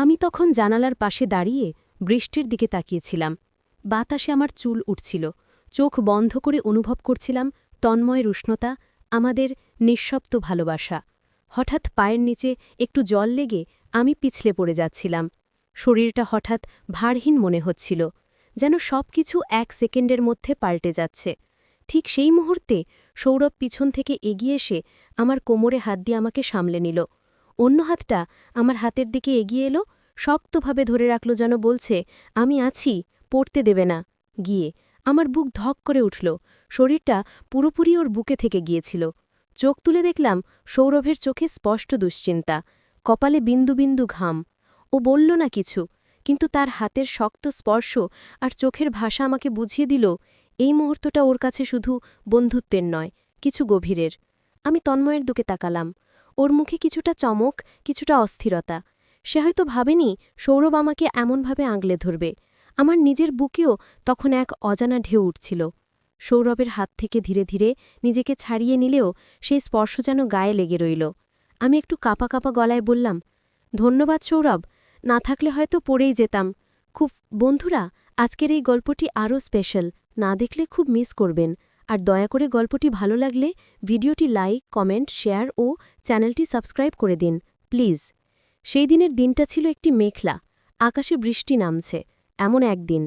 আমি তখন জানালার পাশে দাঁড়িয়ে বৃষ্টির দিকে তাকিয়েছিলাম। বাতাসে আমার চুল উঠছিল, চোখ বন্ধ করে অনুভব করছিলাম তন্ময়ের উষ্ণতা, আমাদের নিঃশব্দ ভালোবাসা। হঠাৎ পায়ের নিচে একটু জল লেগে আমি পিছলে পড়ে যাচ্ছিলাম। শরীরটা হঠাৎ ভারহীন মনে হচ্ছিল, যেন সবকিছু 1 সেকেন্ডের মধ্যে পাল্টে যাচ্ছে। ঠিক সেই মুহূর্তে সৌরভ পিছন থেকে এগিয়ে এসে আমার কোমরে হাত দিয়ে আমাকে সামলে নিল। অন্য হাতটা আমার হাতের দিকে এগিয়ে এলো, শক্তভাবে ধরে রাখল, যেন বলছে, আমি আছি, পড়তে দেবে না। গিয়ে আমার বুক ধক করে উঠল, শরীরটা পুরোপুরি ওর বুকে থেকে গিয়েছিল। চোখ তুলে দেখলাম সৌরভের চোখে স্পষ্ট দুশ্চিন্তা, কপালে বিন্দু বিন্দু ঘাম। ও বলল না কিছু, কিন্তু তার হাতের শক্ত স্পর্শ আর চোখের ভাষা আমাকে বুঝিয়ে দিল এই মুহূর্তটা ওর কাছে শুধু বন্ধুত্বের নয়, কিছু গভীরের। আমি তন্ময়ের দিকে তাকালাম। ওর মুখে কিছুটা চমক, কিছুটা অস্থিরতা। সে হয়তো ভাবেনি সৌরভ আমাকে এমনভাবে আঁগলে ধরবে। আমার নিজের বুকেও তখন এক অজানা ঢেউ উঠছিল। সৌরভের হাত থেকে ধীরে ধীরে নিজেকে ছাড়িয়ে নিলেও সেই স্পর্শ যেন গায়ে লেগে রইল। আমি একটু কাঁপা কাঁপা গলায় বললাম, ধন্যবাদ সৌরভ, না থাকলে হয়তো পড়েই যেতাম। খুব বন্ধুরা, আজকের এই গল্পটি আরও স্পেশাল, না দেখলে খুব মিস করবেন। আর দয়া করে গল্পটি ভালো লাগলে ভিডিওটি লাইক, কমেন্ট, শেয়ার ও চ্যানেলটি সাবস্ক্রাইব করে দিন প্লিজ। সেই দিনের দিনটা ছিল একটি মেঘলা, আকাশে বৃষ্টি নামছে এমন একদিন।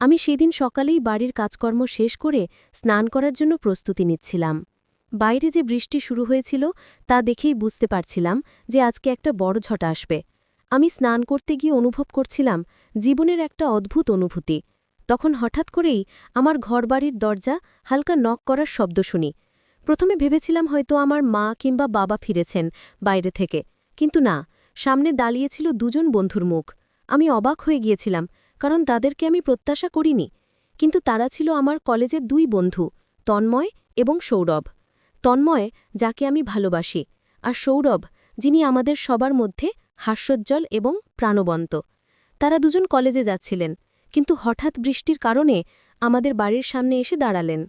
আমি সেদিন সকালেই বাড়ির কাজকর্ম শেষ করে স্নান করার জন্য প্রস্তুতি নিচ্ছিলাম। বাইরে যে বৃষ্টি শুরু হয়েছিল তা দেখেই বুঝতে পারছিলাম যে আজকে একটা বড় ঝড় আসবে। আমি স্নান করতে গিয়ে অনুভব করছিলাম জীবনের একটা অদ্ভুত অনুভূতি। তখন হঠাৎ করেই আমার ঘরবাড়ির দরজা হালকা নক করার শব্দ শুনি। প্রথমে ভেবেছিলাম হয়তো আমার মা কিংবা বাবা ফিরেছেন বাইরে থেকে, কিন্তু না, সামনে দাঁড়িয়েছিল দুজন বন্ধুর মুখ। আমি অবাক হয়ে গিয়েছিলাম, কারণ তাদেরকে আমি প্রত্যাশা করিনি। কিন্তু তারা ছিল আমার কলেজের 2 বন্ধু, তন্ময় এবং সৌরভ। তন্ময়, যাকে আমি ভালোবাসি, আর সৌরভ, যিনি আমাদের সবার মধ্যে হাস্যোজ্জ্বল এবং প্রাণবন্ত। তারা দুজন কলেজে যাচ্ছিলেন, কিন্তু হঠাৎ বৃষ্টির কারণে আমাদের বাড়ির সামনে এসে দাঁড়ালেন।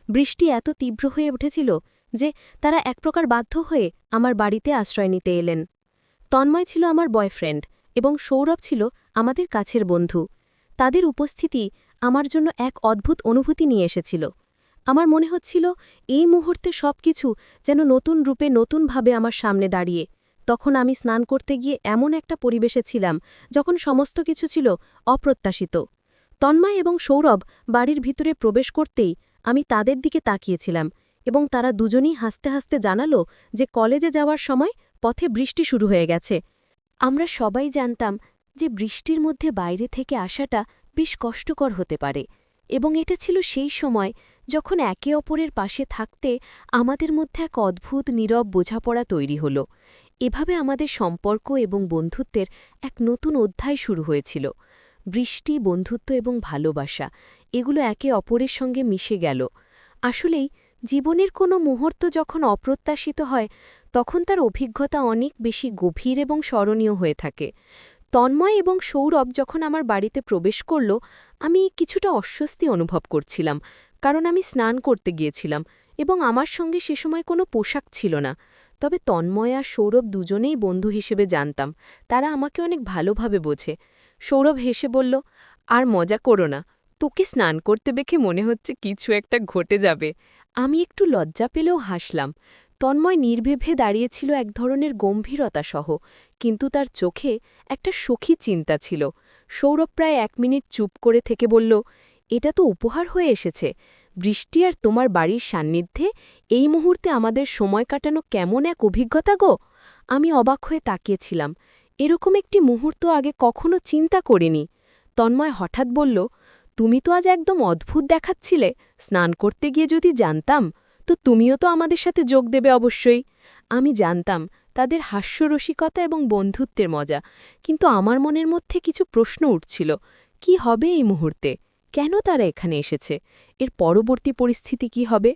বৃষ্টি এত তীব্র হয়ে উঠেছিল যে তারা এক প্রকার বাধ্য হয়ে আমার বাড়িতে আশ্রয় নিতে এলেন। তন্ময় ছিল আমার বয়ফ্রেন্ড এবং সৌরভ ছিল আমাদের কাছের বন্ধু। তাদের উপস্থিতি আমার জন্য এক অদ্ভুত অনুভূতি নিয়ে এসেছিল। আমার মনে হচ্ছিল এই মুহূর্তে সবকিছু যেন নতুন রূপে নতুনভাবে আমার সামনে দাঁড়িয়ে। তখন আমি স্নান করতে গিয়ে এমন একটা পরিবেশে ছিলাম যখন সমস্ত কিছু ছিল অপ্রত্যাশিত। তন্ময় এবং সৌরভ বাড়ির ভিতরে প্রবেশ করতেই আমি তাদের দিকে তাকিয়েছিলাম এবং তারা দুজনেই হাসতে হাসতে জানালো যে কলেজে যাওয়ার সময় পথে বৃষ্টি শুরু হয়ে গেছে। আমরা সবাই জানতাম যে বৃষ্টির মধ্যে বাইরে থেকে আসাটা বেশ কষ্টকর হতে পারে, এবং এটা ছিল সেই সময় যখন একে অপরের পাশে থাকতে আমাদের মধ্যে এক অদ্ভুত নীরব বোঝাপড়া তৈরি হল। এভাবে আমাদের সম্পর্ক এবং বন্ধুত্বের এক নতুন অধ্যায় শুরু হয়েছিল। বৃষ্টি, বন্ধুত্ব এবং ভালোবাসা, এগুলো একে অপরের সঙ্গে মিশে গেল। আসলেই জীবনের কোনো মুহূর্ত যখন অপ্রত্যাশিত হয় তখন তার অভিজ্ঞতা অনেক বেশি গভীর এবং স্মরণীয় হয়ে থাকে। তন্ময় এবং সৌরভ যখন আমার বাড়িতে প্রবেশ করল, আমি কিছুটা অস্বস্তি অনুভব করছিলাম, কারণ আমি স্নান করতে গিয়েছিলাম এবং আমার সঙ্গে সে সময় কোনো পোশাক ছিল না। তবে তন্ময় আর সৌরভ দুজনেই বন্ধু হিসেবে জানতাম, তারা আমাকে অনেক ভালোভাবে বোঝে। সৌরভ হেসে বলল, আর মজা করো না, তোকে স্নান করতে দেখে মনে হচ্ছে কিছু একটা ঘটে যাবে। আমি একটু লজ্জা পেলেও হাসলাম। তন্ময় নির্ভেভে দাঁড়িয়েছিল এক ধরনের গম্ভীরতা সহ, কিন্তু তার চোখে একটা সখী চিন্তা ছিল। সৌরভ প্রায় 1 মিনিট চুপ করে থেকে বলল, এটা তো উপহার হয়ে এসেছে। বৃষ্টি আর তোমার বাড়ির সান্নিধ্যে এই মুহূর্তে আমাদের সময় কাটানো কেমন এক অভিজ্ঞতা গো। আমি অবাক হয়ে তাকিয়েছিলাম, এরকম একটি মুহূর্ত আগে কখনো চিন্তা করিনি। তন্ময় হঠাৎ বলল, তুমি তো আজ একদম অদ্ভুত দেখাচ্ছিলে, স্নান করতে গিয়ে যদি জানতাম তো তুমিও তো আমাদের সাথে যোগ দেবে অবশ্যই। আমি জানতাম তাদের হাস্যরসিকতা এবং বন্ধুত্বের মজা, কিন্তু আমার মনের মধ্যে কিছু প্রশ্ন উঠছিল। কি হবে এই মুহূর্তে? কেন তারা এখানে এসেছে? এর পরবর্তী পরিস্থিতি কি হবে?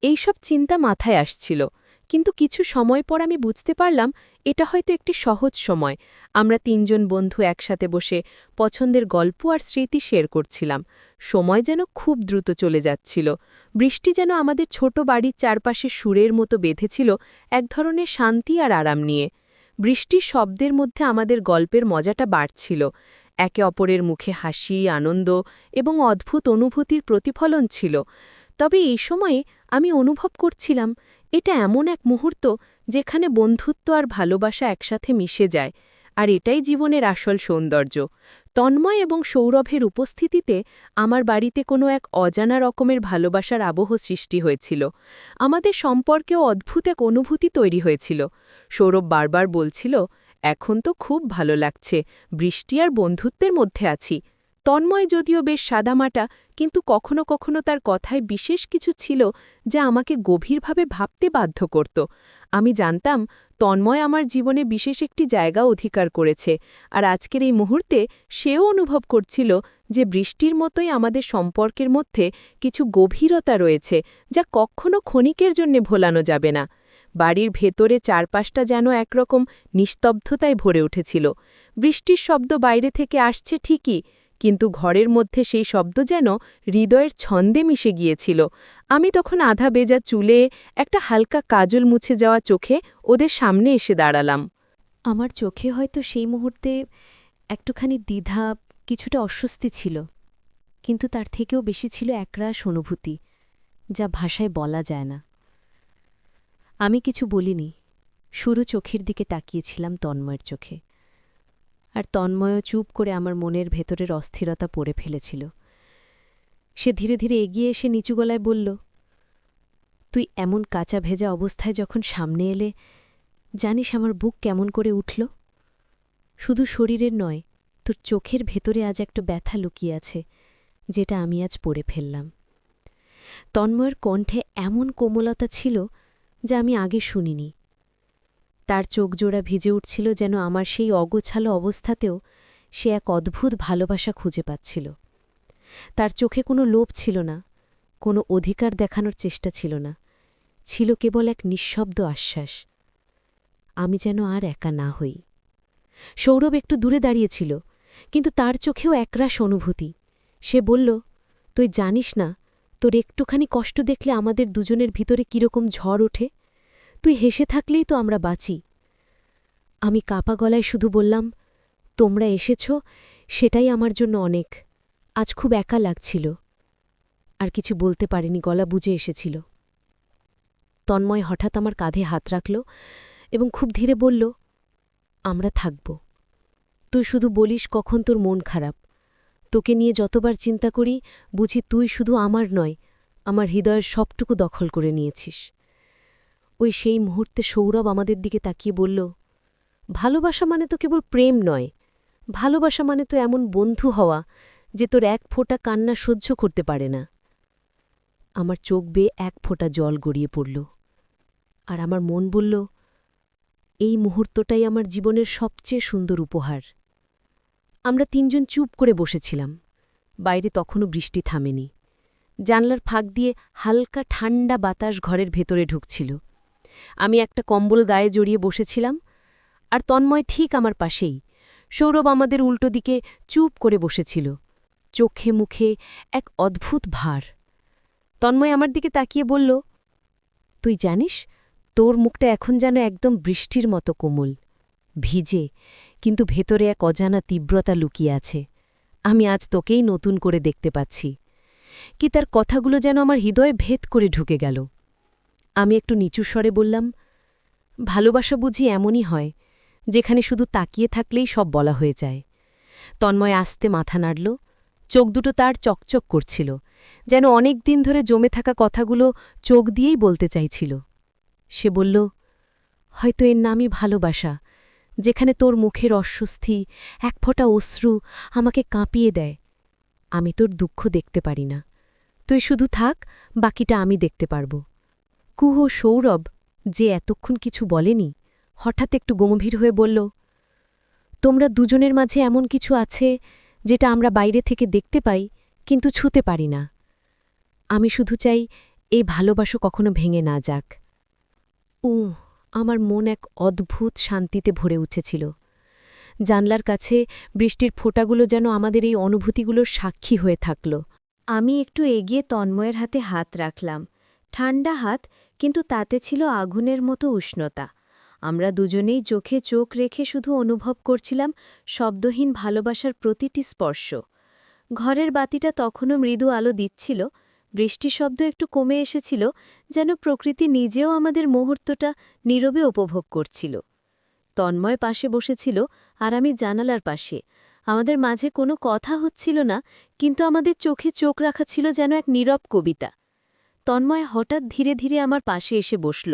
এইসব চিন্তা মাথায় আসছিল, কিন্তু কিছু সময় পর আমি বুঝতে পারলাম এটা হয়তো একটি সহজ সময়। আমরা 3 জন বন্ধু একসাথে বসে পছন্দের গল্প আর স্মৃতি শেয়ার করছিলাম। সময় যেন খুব দ্রুত চলে যাচ্ছিল। বৃষ্টি যেন আমাদের ছোট বাড়ির চারপাশে সুরের মতো বেঁধেছিল এক ধরনের শান্তি আর আরাম নিয়ে। বৃষ্টির শব্দের মধ্যে আমাদের গল্পের মজাটা বাড়ছিল। একে অপরের মুখে হাসি, আনন্দ এবং অদ্ভুত অনুভূতির প্রতিফলন ছিল। তবে এই সময়ে আমি অনুভব করছিলাম এটা এমন এক মুহূর্ত যেখানে বন্ধুত্ব আর ভালোবাসা একসাথে মিশে যায়, আর এটাই জীবনের আসল সৌন্দর্য। তন্ময় এবং সৌরভের উপস্থিতিতে আমার বাড়িতে কোনো এক অজানা রকমের ভালোবাসার আবহ সৃষ্টি হয়েছিল। আমাদের সম্পর্কেও অদ্ভুত এক অনুভূতি তৈরি হয়েছিল। সৌরভ বারবার বলছিল, এখন তো খুব ভালো লাগছে, বৃষ্টি আর বন্ধুত্বের মধ্যে আছি। তন্ময় যদিও বেশ সাদামাটা, কিন্তু কখনো কখনো তার কথায় বিশেষ কিছু ছিল যা আমাকে গভীরভাবে ভাবতে বাধ্য করত। আমি জানতাম তন্ময় আমার জীবনে বিশেষ একটি জায়গা অধিকার করেছে, আর আজকের এই মুহূর্তে সেও অনুভব করছিল যে বৃষ্টির মতোই আমাদের সম্পর্কের মধ্যে কিছু গভীরতা রয়েছে যা কখনো ক্ষণিকের জন্য ভোলানো যাবে না। বাড়ির ভেতরে চারপাশটা যেন একরকম নিস্তব্ধতায় ভরে উঠেছিল। বৃষ্টির শব্দ বাইরে থেকে আসছে ঠিকই, কিন্তু ঘরের মধ্যে সেই শব্দ যেন হৃদয়ের ছন্দে মিশে গিয়েছিল। আমি তখন আধা বেজা চুলে, একটা হালকা কাজল মুছে যাওয়া চোখে ওদের সামনে এসে দাঁড়ালাম। আমার চোখে হয়তো সেই মুহূর্তে একটুখানি দ্বিধা, কিছুটা অস্বস্তি ছিল, কিন্তু তার থেকেও বেশি ছিল একরাশ অনুভূতি যা ভাষায় বলা যায় না। আমি কিছু বলিনি, শুরু চোখের দিকে তাকিয়েছিলাম তন্ময়ের চোখে। আর তন্ময়ও চুপ করে আমার মনের ভেতরের অস্থিরতা পড়ে ফেলেছিল। সে ধীরে ধীরে এগিয়ে এসে নিচু গলায় বলল, তুই এমন কাঁচা ভেজা অবস্থায় যখন সামনে এলে, জানিস আমার বুক কেমন করে উঠল? শুধু শরীরের নয়, তোর চোখের ভেতরে আজ একটা ব্যথা লুকিয়ে আছে, যেটা আমি আজ পড়ে ফেললাম। তন্ময়ের কণ্ঠে এমন কোমলতা ছিল যা আমি আগে শুনিনি। তার চোখজোড়া ভিজে উঠছিল যেন আমার সেই অগোছালো অবস্থাতেও সে এক অদ্ভুত ভালোবাসা খুঁজে পাচ্ছিল। তার চোখে কোনো লোভ ছিল না, কোনো অধিকার দেখানোর চেষ্টা ছিল না, ছিল কেবল এক নিঃশব্দ আশ্বাস, আমি যেন আর একা না হই। সৌরভ একটু দূরে দাঁড়িয়েছিল, কিন্তু তার চোখেও একরাশ অনুভূতি। সে বলল, তুই জানিস না, তোর একটুখানি কষ্ট দেখলে আমাদের দুজনের ভিতরে কীরকম ঝড় ওঠে। তুই হেসে থাকলেই তো আমরা বাঁচি। আমি কাপা গলায় শুধু বললাম, তোমরা এসেছ, সেটাই আমার জন্য অনেক। আজ খুব একা লাগছিল। আর কিছু বলতে পারিনি, গলা বুঝে এসেছিল। তন্ময় হঠাৎ আমার কাঁধে হাত রাখল এবং খুব ধীরে বলল, আমরা থাকব। তুই শুধু বলিস কখন তোর মন খারাপ। তোকে নিয়ে যতবার চিন্তা করি, বুঝি তুই শুধু আমার নয়, আমার হৃদয়ের সবটুকু দখল করে নিয়েছিস। ওই সেই মুহূর্তে সৌরভ আমাদের দিকে তাকিয়ে বলল, ভালোবাসা মানে তো কেবল প্রেম নয়, ভালোবাসা মানে তো এমন বন্ধু হওয়া যে তোর এক ফোঁটা কান্না সহ্য করতে পারে না। আমার চোখ বেয়ে এক ফোঁটা জল গড়িয়ে পড়ল, আর আমার মন বলল, এই মুহূর্তটাই আমার জীবনের সবচেয়ে সুন্দর উপহার। আমরা তিনজন চুপ করে বসেছিলাম। বাইরে তখনও বৃষ্টি থামেনি। জানলার ফাঁক দিয়ে হালকা ঠান্ডা বাতাস ঘরের ভেতরে ঢুকছিল। আমি একটা কম্বল গায়ে জড়িয়ে বসেছিলাম, আর তন্ময় ঠিক আমার পাশেই। সৌরভ আমাদের উল্টো দিকে চুপ করে বসেছিল, চোখে মুখে এক অদ্ভুত ভার। তন্ময় আমার দিকে তাকিয়ে বলল, তুই জানিস, তোর মুখটা এখন যেন একদম বৃষ্টির মতো কোমল, ভিজে, কিন্তু ভেতরে এক অজানা তীব্রতা লুকিয়ে আছে। আমি আজ তোকেই নতুন করে দেখতে পাচ্ছি। কি তার কথাগুলো যেন আমার হৃদয়ে ভেদ করে ঢুকে গেল। আমি একটু নিচু স্বরে বললাম, ভালোবাসা বুঝি এমনই হয়, যেখানে শুধু তাকিয়ে থাকলেই সব বলা হয়ে যায়। তন্ময় আস্তে মাথা নাড়ল, চোখ দুটো তার চকচক করছিল, যেন অনেক দিন ধরে জমে থাকা কথাগুলো চোখ দিয়েই বলতে চাইছিল। সে বলল, হয়তো এর নামই ভালোবাসা, যেখানে তোর মুখের অস্বস্তি, এক ফোঁটা অশ্রু আমাকে কাঁপিয়ে দেয়। আমি তোর দুঃখ দেখতে পারি না, তুই শুধু থাক, বাকিটা আমি দেখতে পারব। কুহ সৌরভ, যে এতক্ষণ কিছু বলেনি, হঠাৎ একটু গম্ভীর হয়ে বলল, তোমরা দুজনের মাঝে এমন কিছু আছে যেটা আমরা বাইরে থেকে দেখতে পাই কিন্তু ছুঁতে পারি না। আমি শুধু চাই এই ভালোবাসা কখনো ভেঙে না যাক। আমার মন এক অদ্ভুত শান্তিতে ভরে উঠেছিল। জানলার কাছে বৃষ্টির ফোঁটাগুলো যেন আমাদের এই অনুভূতিগুলোর সাক্ষী হয়ে থাকল। আমি একটু এগিয়ে তন্ময়ের হাতে হাত রাখলাম, ঠান্ডা হাত, কিন্তু তাতে ছিল আগুনের মতো উষ্ণতা। আমরা দুজনেই চোখে চোখ রেখে শুধু অনুভব করছিলাম শব্দহীন ভালোবাসার প্রতিটি স্পর্শ। ঘরের বাতিটা তখনও মৃদু আলো দিচ্ছিল, বৃষ্টির শব্দ একটু কমে এসেছিল, যেন প্রকৃতি নিজেও আমাদের মুহূর্তটা নীরবে উপভোগ করছিল। তন্ময় পাশে বসেছিল আর আমি জানালার পাশে। আমাদের মাঝে কোনো কথা হচ্ছিল না, কিন্তু আমাদের চোখে চোখ রাখা ছিল যেন এক নীরব কবিতা। তন্ময় হঠাৎ ধীরে ধীরে আমার পাশে এসে বসল।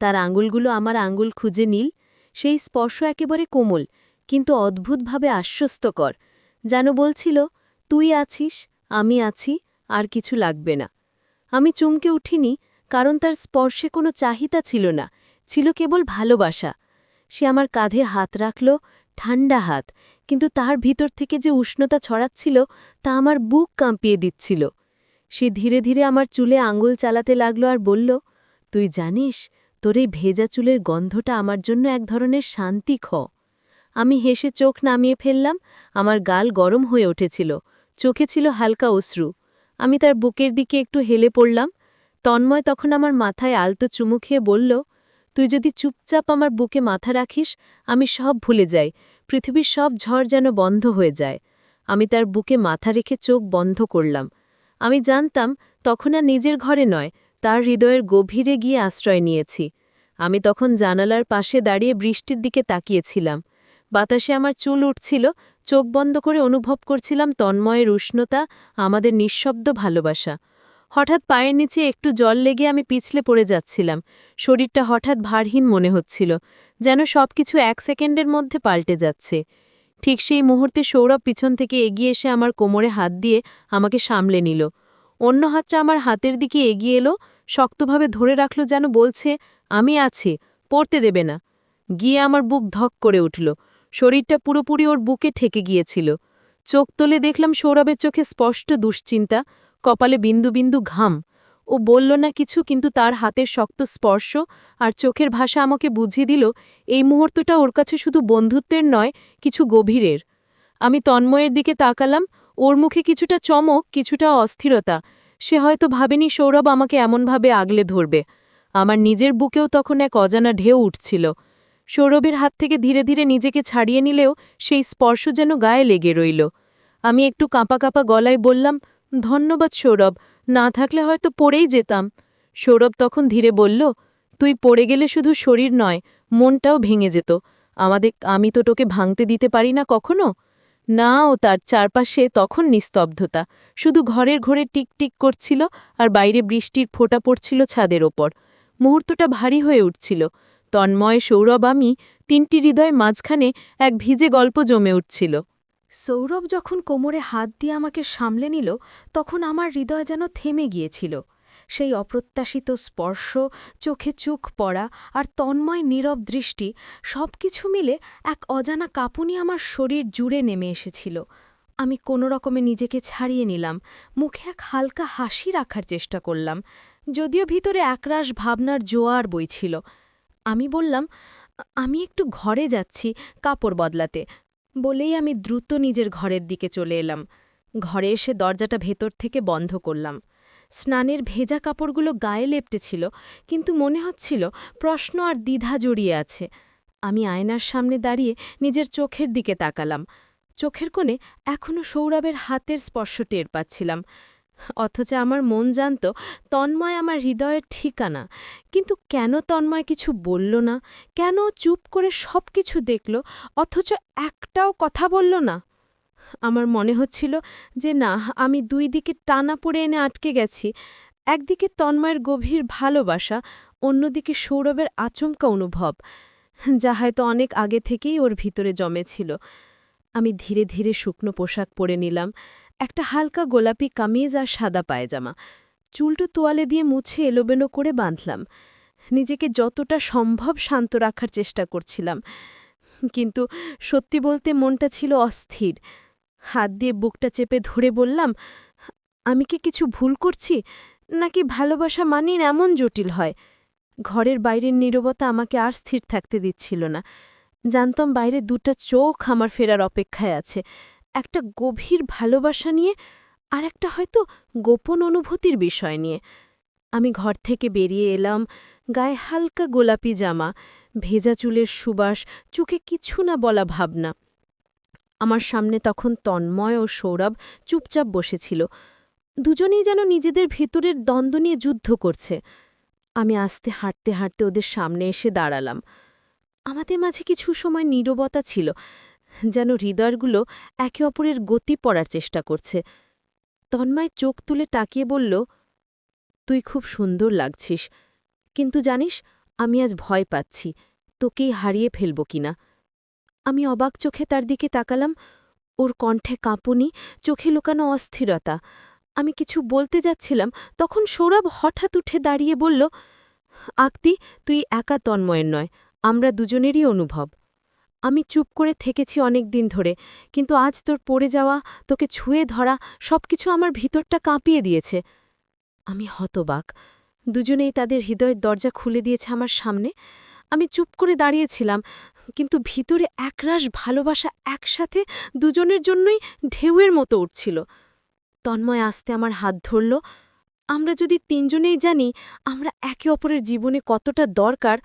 তার আঙুলগুলো আমার আঙুল খুঁজে নিল। সেই স্পর্শ একেবারে কোমল, কিন্তু অদ্ভুতভাবে আশ্বস্তকর, যেন বলছিল, তুই আছিস, আমি আছি, আর কিছু লাগবে না। আমি চমকে উঠিনি, কারণ তার স্পর্শে কোনো চাহিদা ছিল না, ছিল কেবল ভালোবাসা। সে আমার কাঁধে হাত রাখল, ঠান্ডা হাত, কিন্তু তার ভিতর থেকে যে উষ্ণতা ছড়াচ্ছিল তা আমার বুক কাঁপিয়ে দিচ্ছিল। সে ধীরে ধীরে আমার চুলে আঙুল চালাতে লাগল আর বলল, তুই জানিস, তোর এই ভেজা চুলের গন্ধটা আমার জন্য এক ধরনের শান্তি খ। আমি হেসে চোখ নামিয়ে ফেললাম। আমার গাল গরম হয়ে উঠেছিল, চোখে ছিল হালকা অশ্রু। আমি তার বুকের দিকে একটু হেলে পড়লাম। তন্ময় তখন আমার মাথায় আলতো চুমু খেয়ে বলল, তুই যদি চুপচাপ আমার বুকে মাথা রাখিস, আমি সব ভুলে যাই, পৃথিবীর সব ঝড় যেন বন্ধ হয়ে যায়। আমি তার বুকে মাথা রেখে চোখ বন্ধ করলাম। আমি জানতাম তখন আর নিজের ঘরে নয়, তার হৃদয়ের গভীরে গিয়ে আশ্রয় নিয়েছি। আমি তখন জানালার পাশে দাঁড়িয়ে বৃষ্টির দিকে তাকিয়েছিলাম। বাতাসে আমার চুল উঠছিল, চোখ বন্ধ করে অনুভব করছিলাম তন্ময়ের উষ্ণতা, আমাদের নিঃশব্দ ভালোবাসা। হঠাৎ পায়ের নিচে একটু জল লেগে আমি পিছলে পড়ে যাচ্ছিলাম। শরীরটা হঠাৎ ভারহীন মনে হচ্ছিল, যেন সবকিছু 1 সেকেন্ডের মধ্যে পাল্টে যাচ্ছে। ঠিক সেই মুহূর্তে সৌরভ পিছন থেকে এগিয়ে এসে আমার কোমরে হাত দিয়ে আমাকে সামলে নিল। অন্য হাতটা আমার হাতের দিকে এগিয়ে এলো, শক্তভাবে ধরে রাখল, যেন বলছে, আমি আছি, পড়তে দেবে না। গিয়ে আমার বুক ধক করে উঠল। শরীরটা পুরোপুরি ওর বুকে ঠেকে গিয়েছিল। চোখ তুলে দেখলাম সৌরভের চোখে স্পষ্ট দুশ্চিন্তা, কপালে বিন্দু বিন্দু ঘাম। ও বলল না কিছু, কিন্তু তার হাতের শক্ত স্পর্শ আর চোখের ভাষা আমাকে বুঝিয়ে দিল এই মুহূর্তটা ওর কাছে শুধু বন্ধুত্বের নয়, কিছু গভীরের। আমি তন্ময়ের দিকে তাকালাম, ওর মুখে কিছুটা চমক, কিছুটা অস্থিরতা। সে হয়তো ভাবেনি সৌরভ আমাকে এমনভাবে আগলে ধরবে। আমার নিজের বুকেও তখন এক অজানা ঢেউ উঠছিল। সৌরভের হাত থেকে ধীরে ধীরে নিজেকে ছাড়িয়ে নিলেও সেই স্পর্শ যেন গায়ে লেগে রইল। আমি একটু কাঁপা কাঁপা গলায় বললাম, ধন্যবাদ সৌরভ, না থাকলে হয়তো পড়েই যেতাম। সৌরভ তখন ধীরে বলল, তুই পড়ে গেলে শুধু শরীর নয়, মনটাও ভেঙে যেত। আমি তো তোকে ভাঙতে দিতে পারি না কখনো। না, ও তার চারপাশে তখন নিস্তব্ধতা, শুধু ঘরের ঘরে টিকটিক করছিল আর বাইরে বৃষ্টির ফোঁটা পড়ছিল ছাদের ওপর। মুহূর্তটা ভারী হয়ে উঠছিল। তন্ময়, সৌরভ, আমি, 3টি হৃদয় মাঝখানে এক ভিজে গল্প জমে উঠছিল। সৌরভ যখন কোমরে হাত দিয়ে আমাকে সামলে নিল, তখন আমার হৃদয় যেন থেমে গিয়েছিল। সেই অপ্রত্যাশিত স্পর্শ, চোখে চোখ পড়া আর তন্ময় নীরব দৃষ্টি, সবকিছু মিলে এক অজানা কাঁপুনি আমার শরীর জুড়ে নেমে এসেছিল। আমি কোনো রকমে নিজেকে ছাড়িয়ে নিলাম, মুখে এক হালকা হাসি রাখার চেষ্টা করলাম, যদিও ভিতরে একরাশ ভাবনার জোয়ার বইছিল। আমি বললাম, আমি একটু ঘরে যাচ্ছি কাপড় বদলাতে। বলেই আমি দ্রুত নিজের ঘরের দিকে চলে এলাম। ঘরে এসে দরজাটা ভেতর থেকে বন্ধ করলাম। স্নানের ভেজা কাপড়গুলো গায়ে লেপটেছিল, কিন্তু মনে হচ্ছিল প্রশ্ন আর দ্বিধা জড়িয়ে আছে। আমি আয়নার সামনে দাঁড়িয়ে নিজের চোখের দিকে তাকালাম। চোখের কোণে এখনও সৌরভের হাতের স্পর্শ টের পাচ্ছিলাম। অথচ আমার মন জানত তন্ময় আমার হৃদয়ের ঠিকানা। কিন্তু কেন তন্ময় কিছু বলল না? কেন চুপ করে সব কিছু দেখল, অথচ একটাও কথা বলল না? আমার মনে হচ্ছিল যে না, আমি 2 দিকে টানা পড়ে এনে আটকে গেছি। একদিকে তন্ময়ের গভীর ভালোবাসা, অন্যদিকে সৌরভের আচমকা অনুভব, যা হয়তো অনেক আগে থেকেই ওর ভিতরে জমেছিল। আমি ধীরে ধীরে শুকনো পোশাক পরে নিলাম, একটা হালকা গোলাপি কামিজ আর সাদা পায়জামা। চুলটো তোয়ালে দিয়ে মুছে এলোবেলো করে বাঁধলাম। নিজেকে যতটা সম্ভব শান্ত রাখার চেষ্টা করছিলাম, কিন্তু সত্যি বলতে মনটা ছিল অস্থির। হাত দিয়ে বুকটা চেপে ধরে বললাম, আমি কি কিছু ভুল করছি, নাকি ভালোবাসা মানেই এমন জটিল হয়? ঘরের বাইরের নীরবতা আমাকে আর স্থির থাকতে দিচ্ছিল না। জানতাম বাইরে 2টা চোখ আমার ফেরার অপেক্ষায় আছে, একটা গভীর ভালোবাসা নিয়ে আর একটা হয়তো গোপন অনুভূতির বিষয় নিয়ে। আমি ঘর থেকে বেরিয়ে এলাম, গায়ে হালকা গোলাপি জামা, ভেজা চুলের সুবাস, চোখে কিছু না বলা ভাবনা। আমার সামনে তখন তন্ময় ও সৌরভ চুপচাপ বসেছিল। দুজনেই যেন নিজেদের ভেতরের দ্বন্দ্ব নিয়ে যুদ্ধ করছে। আমি আস্তে হাঁটতে হাঁটতে ওদের সামনে এসে দাঁড়ালাম। আমাদের মাঝে কিছু সময় নীরবতা ছিল, যেন হৃদয়গুলো একে অপরের গতি পড়ার চেষ্টা করছে। তন্ময় চোখ তুলে তাকিয়ে বলল, তুই খুব সুন্দর লাগছিস, কিন্তু জানিস আমি আজ ভয় পাচ্ছি তোকেই হারিয়ে ফেলব কিনা। আমি অবাক চোখে তার দিকে তাকালাম। ওর কণ্ঠে কাঁপুনি, চোখে লুকানো অস্থিরতা। আমি কিছু বলতে যাচ্ছিলাম, তখন সৌরভ হঠাৎ উঠে দাঁড়িয়ে বলল, আকতি, তুই একা তন্ময়ের নয়, আমরা দুজনেরই অনুভব। আমি চুপ করে থেকেছি অনেক দিন ধরে, কিন্তু আজ তোর পড়ে যাওয়া, তোকে ছুঁয়ে ধরা সবকিছু আমার ভিতরটা কাঁপিয়ে দিয়েছে। আমি হতবাক। দুজনেই তাদের হৃদয়ের দরজা খুলে দিয়েছে আমার সামনে। আমি চুপ করে দাঁড়িয়েছিলাম, কিন্তু ভিতরে একরাশ ভালোবাসা একসাথে দুজনের জন্যই ঢেউয়ের মতো উঠছিল। তন্ময় আস্তে আমার হাত ধরল। আমরা যদি তিনজনেই জানি আমরা একে অপরের জীবনে কতটা দরকার,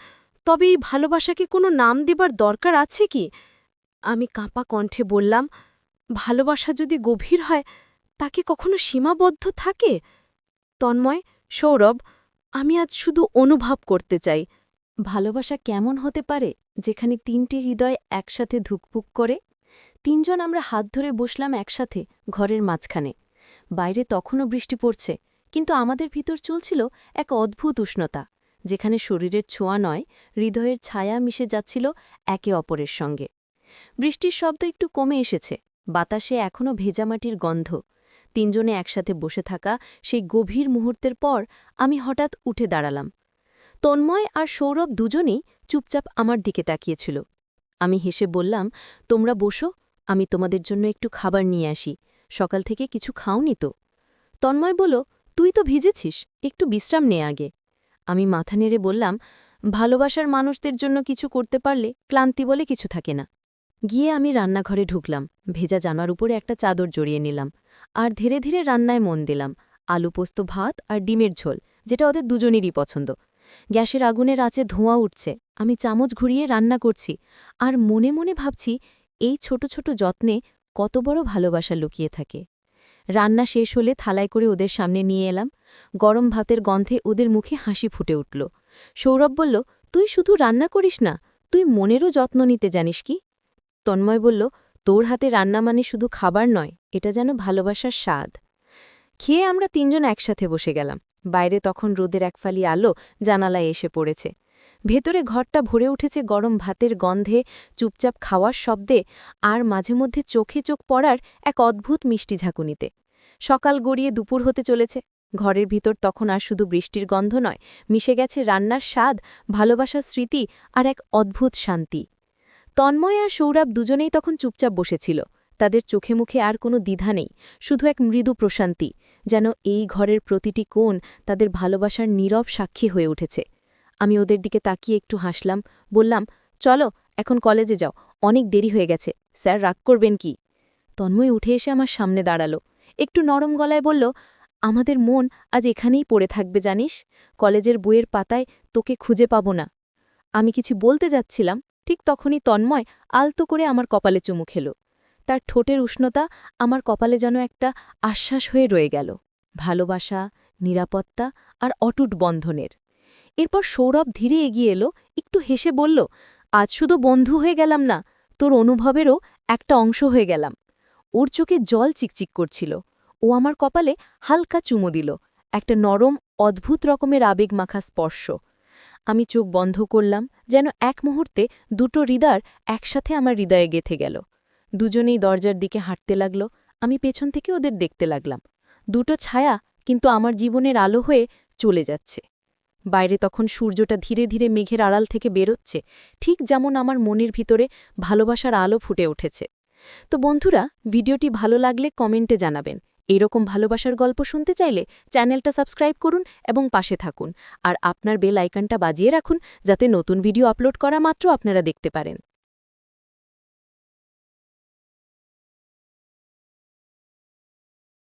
তবে এই ভালোবাসাকে কোনো নাম দেবার দরকার আছে কি? আমি কাঁপা কণ্ঠে বললাম, ভালোবাসা যদি গভীর হয়, তাকে কখনো সীমাবদ্ধ থাকে? তন্ময়, সৌরভ, আমি আজ শুধু অনুভব করতে চাই, ভালোবাসা কেমন হতে পারে যেখানে তিনটি হৃদয় একসাথে ধুকপুক করে। তিনজন আমরা হাত ধরে বসলাম একসাথে ঘরের মাঝখানে। বাইরে তখনও বৃষ্টি পড়ছে, কিন্তু আমাদের ভিতর চলছিল এক অদ্ভুত উষ্ণতা, যেখানে শরীরের ছোঁয়া নয়, হৃদয়ের ছায়া মিশে যাচ্ছিল একে অপরের সঙ্গে। বৃষ্টির শব্দ একটু কমে এসেছে, বাতাসে এখনও ভেজামাটির গন্ধ। তিনজনে একসাথে বসে থাকা সেই গভীর মুহূর্তের পর আমি হঠাৎ উঠে দাঁড়ালাম। তন্ময় আর সৌরভ দুজনেই চুপচাপ আমার দিকে তাকিয়েছিল। আমি হেসে বললাম, তোমরা বসো, আমি তোমাদের জন্য একটু খাবার নিয়ে আসি। সকাল থেকে কিছু খাওনি তো? তন্ময় বলল, তুই তো ভিজেছিস, একটু বিশ্রাম নে আগে। আমি মাথা নেড়ে বললাম, ভালোবাসার মানুষদের জন্য কিছু করতে পারলে ক্লান্তি বলে কিছু থাকে না। গিয়ে আমি রান্নাঘরে ঢুকলাম, ভেজা জামার উপরে একটা চাদর জড়িয়ে নিলাম, আর ধীরে ধীরে রান্নায় মন দিলাম। আলু পোস্ত ভাত আর ডিমের ঝোল, যেটা ওদের দুজনেরই পছন্দ। গ্যাসের আগুনের আঁচে ধোঁয়া উঠছে, আমি চামচ ঘুরিয়ে রান্না করছি, আর মনে মনে ভাবছি এই ছোট ছোট যত্নে কত বড় ভালোবাসা লুকিয়ে থাকে। রান্না শেষ হলে থালায় করে ওদের সামনে নিয়ে এলাম। গরম ভাতের গন্ধে ওদের মুখে হাসি ফুটে উঠল। সৌরভ বলল, তুই শুধু রান্না করিস না, তুই মনেরও যত্ন নিতে জানিস কি? তন্ময় বলল, তোর হাতে রান্না মানে শুধু খাবার নয়, এটা যেন ভালোবাসার স্বাদ। খেয়ে আমরা তিনজন একসাথে বসে গেলাম। বাইরে তখন রোদের একফালি আলো জানালায় এসে পড়েছে। ভেতরে ঘরটা ভরে উঠেছে গরম ভাতের গন্ধে, চুপচাপ খাওয়ার শব্দে, আর মাঝে মধ্যে চোখে চোখ পড়ার এক অদ্ভুত মিষ্টি ঝাঁকুনিতে। সকাল গড়িয়ে দুপুর হতে চলেছে। ঘরের ভিতর তখন আর শুধু বৃষ্টির গন্ধ নয়, মিশে গেছে রান্নার স্বাদ, ভালোবাসার স্মৃতি আর এক অদ্ভুত শান্তি। তন্ময় আর সৌরভ দুজনেই তখন চুপচাপ বসেছিল। তাদের চোখে মুখে আর কোনো দ্বিধা নেই, শুধু এক মৃদু প্রশান্তি, যেন এই ঘরের প্রতিটি কোণ তাদের ভালোবাসার নীরব সাক্ষী হয়ে উঠেছে। আমি ওদের দিকে তাকিয়ে একটু হাসলাম, বললাম, চলো এখন কলেজে যাও, অনেক দেরি হয়ে গেছে, স্যার রাগ করবেন কি? তন্ময় উঠে এসে আমার সামনে দাঁড়ালো, একটু নরম গলায় বলল, আমাদের মন আজ এখানেই পড়ে থাকবে জানিস, কলেজের বইয়ের পাতায় তোকে খুঁজে পাব না। আমি কিছু বলতে যাচ্ছিলাম, ঠিক তখনই তন্ময় আলতো করে আমার কপালে চুমু খেল। তার ঠোঁটের উষ্ণতা আমার কপালে যেন একটা আশ্বাস হয়ে রয়ে গেল, ভালোবাসা, নিরাপত্তা আর অটুট বন্ধনের। এরপর সৌরভ ধীরে এগিয়ে এলো, একটু হেসে বলল, আজ শুধু বন্ধু হয়ে গেলাম না, তোর অনুভবেরও একটা অংশ হয়ে গেলাম। ওর চোখে জল চিকচিক করছিল। ও আমার কপালে হালকা চুমু দিল, একটা নরম অদ্ভুত রকমের আবেগমাখা স্পর্শ। আমি চোখ বন্ধ করলাম, যেন এক মুহূর্তে দুটো হৃদয় একসাথে আমার হৃদয়ে গেঁথে গেল। দুজনেই দরজার দিকে হাঁটতে লাগল। আমি পেছন থেকে ওদের দেখতে লাগলাম। দুটো ছায়া, কিন্তু আমার জীবনের আলো হয়ে চলে যাচ্ছে। বাইরে তখন সূর্যটা ধীরে ধীরে মেঘের আড়াল থেকে বেরোচ্ছে, ঠিক যেমন আমার মনের ভিতরে ভালোবাসার আলো ফুটে উঠেছে। তো বন্ধুরা, ভিডিওটি ভালো লাগলে কমেন্টে জানাবেন। এরকম ভালোবাসার গল্প শুনতে চাইলে চ্যানেলটা সাবস্ক্রাইব করুন এবং পাশে থাকুন, আর আপনার বেল আইকনটা বাজিয়ে রাখুন, যাতে নতুন ভিডিও আপলোড করা মাত্র আপনারা দেখতে পারেন।